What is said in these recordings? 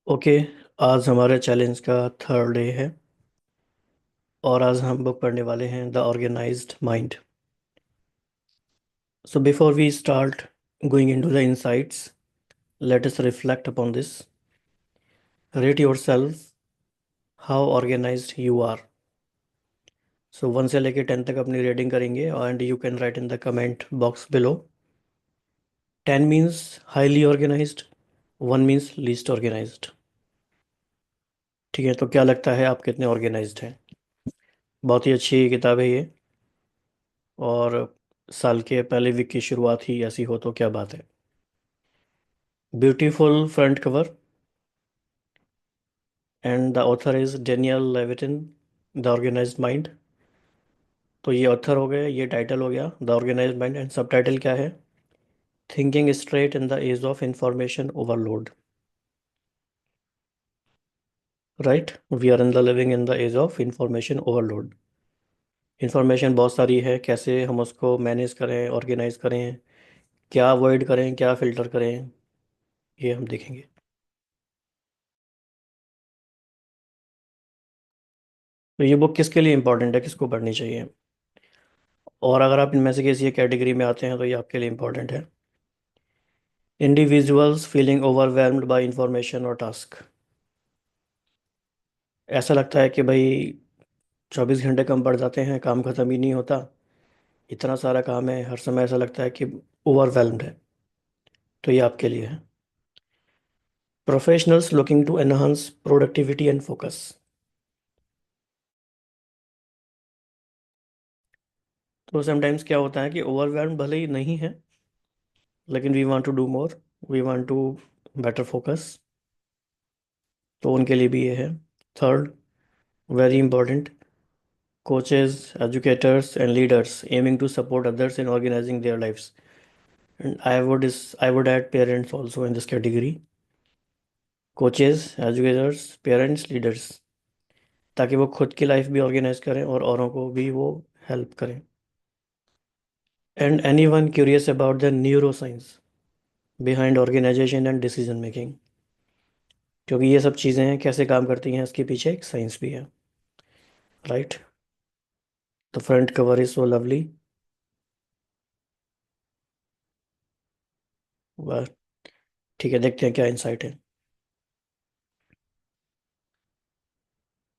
Okay. आज हमारे challenge का थर्ड डे है और आज हम बुक पढ़ने वाले हैं the organised mind. So before we start going into the insights, let us reflect upon this. Rate yourself how organised you are. So 1 से लेके 10 तक अपनी रेटिंग करेंगे and you can write in the comment box below. 10 means highly organised, 1 means least organised. ठीक है, तो क्या लगता है आप कितने ऑर्गेनाइज्ड हैं? बहुत ही अच्छी किताब है ये। और साल के पहले वीक की शुरुआत ही ऐसी हो तो क्या बात है। Beautiful front cover and the author is Daniel Levitin. The organised mind. तो ये ऑथर हो गए, ये टाइटल हो गया the organised mind, and subtitle क्या है? Thinking straight in the age of information overload. Right, we are in the living in the age of information overload. Information बहुत सारी है, कैसे हम उसको मैनेज करें, ऑर्गेनाइज करें, क्या अवॉइड करें, क्या फिल्टर करें, ये हम देखेंगे। तो ये बुक किसके लिए इंपॉर्टेंट है, किसको पढ़नी चाहिए? और अगर आप इनमें से किसी कैटेगरी में आते हैं तो ये आपके लिए इंपॉर्टेंट है। Individuals feeling overwhelmed bye information और टास्क। ऐसा लगता है कि भाई 24 घंटे कम पड़ जाते हैं, काम खत्म ही नहीं होता, इतना सारा काम है, हर समय ऐसा लगता है कि ओवरवेल्म्ड है। तो ये आपके लिए है। Professionals looking to enhance productivity and focus. तो समटाइम्स क्या होता है कि ओवरवेल्म्ड भले ही नहीं है, लेकिन we want to do more, we want to better focus. तो उनके लिए भी ये है। Third, very important, coaches, educators, and leaders aiming to support others in organizing their lives. And I would add parents also in this category. Coaches, educators, parents, leaders, ताकि वो खुद की लाइफ भी ऑर्गेनाइज करें और औरों को भी वो हेल्प करें। And any curious about the neuroscience behind organisation and decision making, क्योंकि ये सब चीज़ें हैं कैसे काम करती हैं, इसके पीछे एक साइंस भी है। Right, the front cover is so lovely. वाह, ठीक है, देखते हैं क्या इंसाइट है।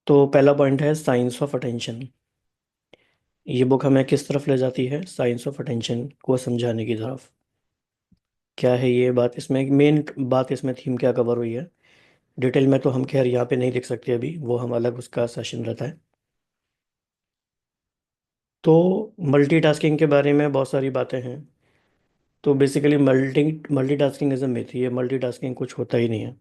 तो पहला पॉइंट है साइंस ऑफ अटेंशन। ये बुक हमें किस तरफ ले जाती है? साइंस ऑफ अटेंशन को समझाने की तरफ। क्या है ये बात, इसमें मेन बात, इसमें थीम क्या कवर हुई है? डिटेल में तो हम खैर यहाँ पे नहीं लिख सकते अभी, वो हम अलग उसका सेशन रहता है। तो मल्टीटास्किंग के बारे में बहुत सारी बातें हैं। तो basically multitasking is a myth, ये मल्टीटास्किंग कुछ होता ही नहीं है।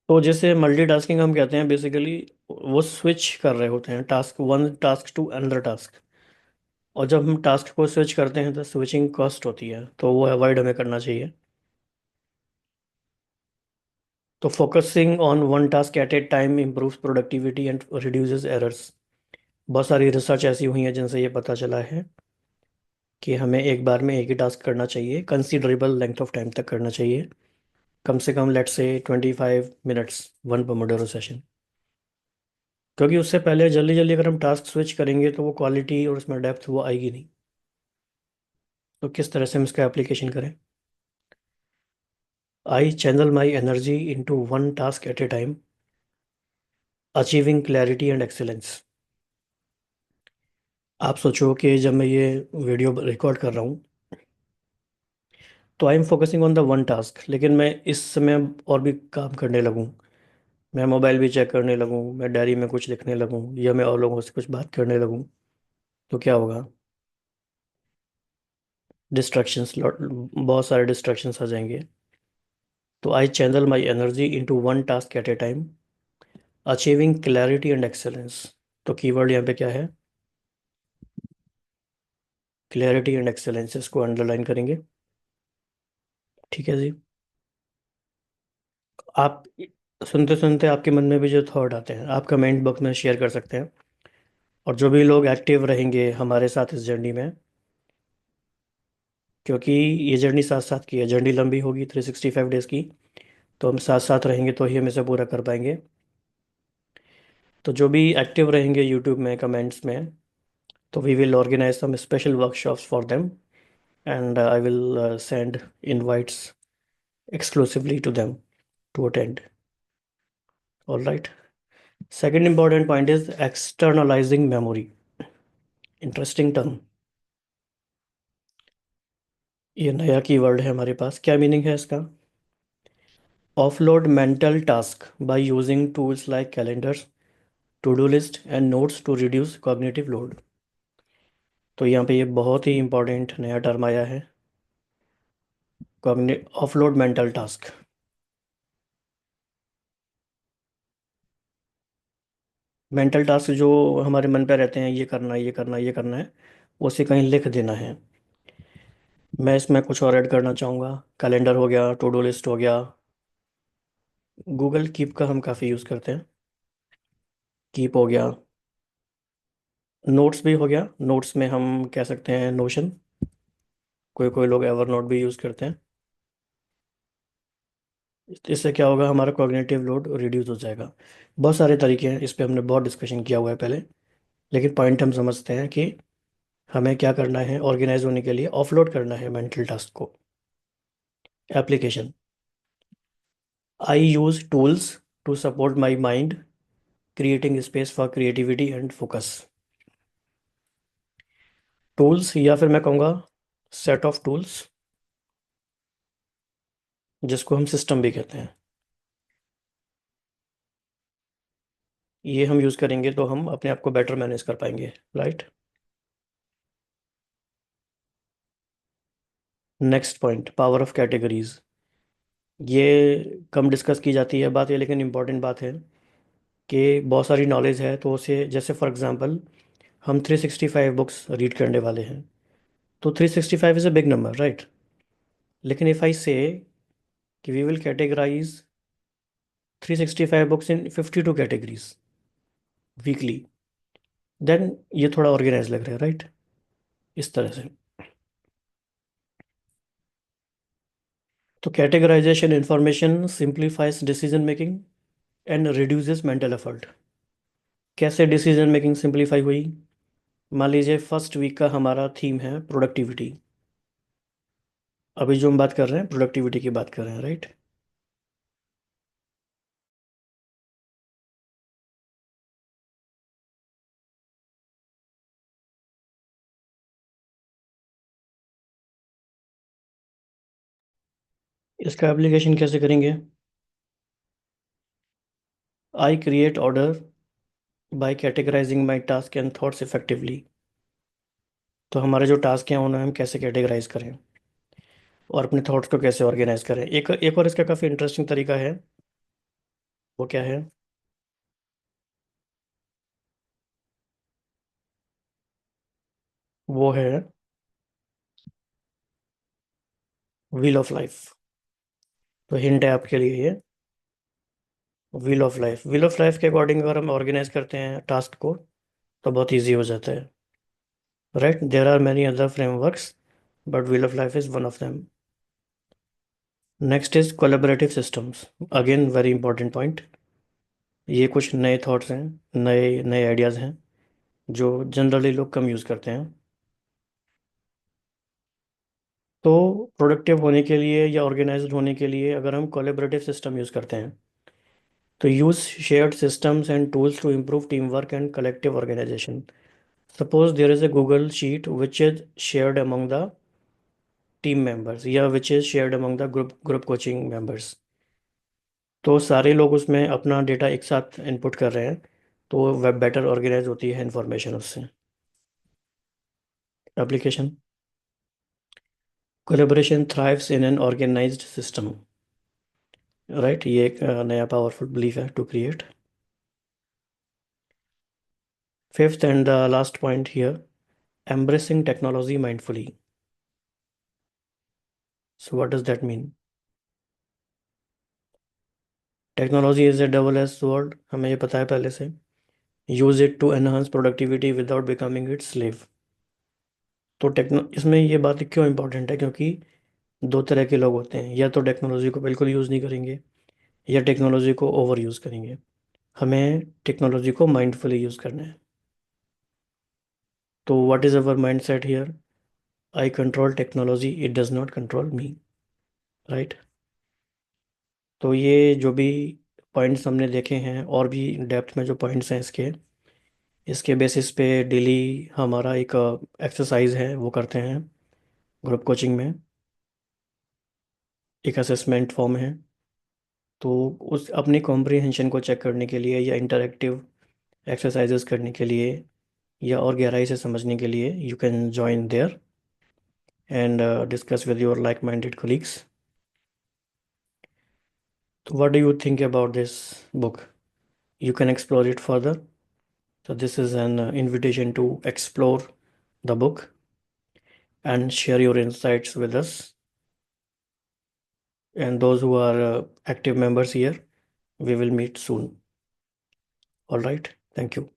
तो जैसे मल्टीटास्किंग हम कहते हैं बेसिकली, वो स्विच कर रहे होते हैं task, one task to another task. और जब हम टास्क को स्विच करते हैं तो स्विचिंग कॉस्ट होती है, तो वो अवॉइड हमें करना चाहिए। तो focusing on one task at a time improves productivity and reduces errors. बहुत सारी रिसर्च ऐसी हुई है जिनसे ये पता चला है कि हमें एक बार में एक ही टास्क करना चाहिए, कंसीडरेबल लेंथ ऑफ टाइम तक करना चाहिए, कम से come let's say 25 minutes, one Pomodoro session. क्योंकि उससे पहले जल्दी जल्दी अगर हम टास्क स्विच करेंगे तो वो क्वालिटी और उसमें डेप्थ वो आएगी नहीं। तो किस तरह से हम इसका एप्लीकेशन करें? I channel my energy into one task at a time, achieving clarity and excellence. आप सोचो कि जब मैं ये वीडियो रिकॉर्ड कर रहा हूँ तो I am focusing on the one task, लेकिन मैं इस समय और भी काम करने लगूँ, मैं मोबाइल भी चेक करने लगूँ, मैं डायरी में कुछ लिखने लगूँ, या मैं और लोगों से कुछ बात करने लगूँ, तो क्या होगा? डिस्ट्रैक्शंस, बहुत सारे डिस्ट्रैक्शंस आ जाएंगे। तो I channel my energy into one task at a time, achieving clarity and excellence. तो कीवर्ड यहाँ पे क्या है? क्लैरिटी एंड एक्सेलेंस, इसको अंडरलाइन करेंगे। ठीक है जी। आप सुनते सुनते आपके मन में भी जो थॉट आते हैं आप कमेंट बॉक्स में शेयर कर सकते हैं। और जो भी लोग एक्टिव रहेंगे हमारे साथ इस जर्नी में, क्योंकि ये जर्नी साथ साथ की है, जर्नी लंबी होगी 365 डेज की, तो हम साथ साथ रहेंगे तो ही हम इसे पूरा कर पाएंगे। तो जो भी एक्टिव रहेंगे यूट्यूब में कमेंट्स में, तो we will organise some special workshops for them, and I will send invites exclusively to them to attend. All right. Second important point is externalizing memory. Interesting term. ये नया keyword है हमारे पास। क्या meaning है इसका? Offload mental task by using tools like calendars, to-do list and notes to reduce cognitive load. तो यहाँ पे ये बहुत ही इंपॉर्टेंट नया टर्म आया है, offload mental task. Mental task जो हमारे मन पे रहते हैं, ये करना है, ये करना है, ये करना है, उसे कहीं लिख देना है। मैं इसमें कुछ और ऐड करना चाहूँगा। कैलेंडर हो गया, टू डू लिस्ट हो गया, गूगल कीप का हम काफ़ी यूज़ करते हैं, कीप हो गया। नोट्स भी हो गया, नोट्स में हम कह सकते हैं नोशन, कोई कोई लोग एवर नोट भी यूज़ करते हैं। इससे क्या होगा, हमारा कॉग्निटिव लोड रिड्यूस हो जाएगा। बहुत सारे तरीके हैं, इस पे हमने बहुत डिस्कशन किया हुआ है पहले, लेकिन पॉइंट हम समझते हैं कि हमें क्या करना है ऑर्गेनाइज होने के लिए, ऑफलोड करना है मेंटल टास्क को। Application, I use tools to support my mind, creating space for creativity and focus. Tools, या फिर मैं कहूँगा सेट ऑफ टूल्स, जिसको हम सिस्टम भी कहते हैं, ये हम यूज़ करेंगे तो हम अपने आप को बेटर मैनेज कर पाएंगे। Right. Next point, power of categories. ये कम डिस्कस की जाती है बात, ये लेकिन इम्पॉर्टेंट बात है कि बहुत सारी नॉलेज है, तो उसे जैसे फॉर एग्जांपल हम 365 बुक्स रीड करने वाले हैं, तो 365 is a big number, right. लेकिन इफ़ आई से कि we will categorise 365 books in 52 categories weekly, then ये थोड़ा ऑर्गेनाइज लग रहा है, राइट। इस तरह से। तो categorisation information simplifies decision making and reduces mental effort. कैसे डिसीजन मेकिंग सिंप्लीफाई हुई? मान लीजिए फर्स्ट वीक का हमारा थीम है प्रोडक्टिविटी, अभी जो हम बात कर रहे हैं प्रोडक्टिविटी की बात कर रहे हैं, राइट। इसका एप्लीकेशन कैसे करेंगे? I create order by categorising my task and thoughts effectively. तो हमारे जो टास्क हैं उन्हें हम कैसे कैटेगराइज करें और अपने थॉट्स को कैसे ऑर्गेनाइज करें। एक एक और इसका काफ़ी इंटरेस्टिंग तरीका है, वो क्या है? वो है व्हील ऑफ लाइफ। तो हिंट है आपके लिए ये, wheel of life. Wheel of life के अकॉर्डिंग अगर हम ऑर्गेनाइज करते हैं टास्क को, तो बहुत ईजी हो जाता है, right. There are many other frameworks, but wheel of life is one of them. Next is collaborative systems, again very important point. ये कुछ नए थॉट्स हैं, नए नए आइडियाज़ हैं जो जनरली लोग कम यूज़ करते हैं। तो प्रोडक्टिव होने के लिए या ऑर्गेनाइज्ड होने के लिए अगर हम कोलेबरेटिव सिस्टम यूज़ करते हैं, तो use shared systems and tools to improve teamwork and collective organization. Suppose there is a Google sheet which is shared among the team members या which is shared among the group coaching members. तो सारे लोग उसमें अपना data एक साथ input कर रहे हैं, तो वेब बेटर ऑर्गेनाइज होती है इंफॉर्मेशन उससे। Application, collaboration thrives in an organised system, right. ये एक नया पावरफुल बिलीफ है to create. Fifth and the last point here, embracing technology mindfully. So what does that mean? Technology is a double edge sword, हमें ये पता है पहले से। Use it to enhance productivity without becoming its slave. तो इसमें ये बात क्यों इम्पोर्टेंट है, क्योंकि दो तरह के लोग होते हैं, या तो टेक्नोलॉजी को बिल्कुल यूज़ नहीं करेंगे या टेक्नोलॉजी को ओवर यूज़ करेंगे। हमें टेक्नोलॉजी को माइंडफुली यूज़ करना है। तो what is our mind set here? I control technology, it does not control me. Right. तो ये जो भी पॉइंट्स हमने देखे हैं, और भी डेप्थ में जो पॉइंट्स हैं इसके, इसके बेसिस पे डेली हमारा एक एक्सरसाइज है वो करते हैं ग्रुप कोचिंग में। एक असेसमेंट फॉर्म है, तो उस अपनी कॉम्प्रिहेंशन को चेक करने के लिए, या इंटरेक्टिव एक्सरसाइजेस करने के लिए, या और गहराई से समझने के लिए, you can join there and discuss with your like minded colleagues. तो what do you think about this book? You can explore it further. So this is an invitation to explore the book and share your insights with us. And those who are active members here, we will meet soon. All right. Thank you.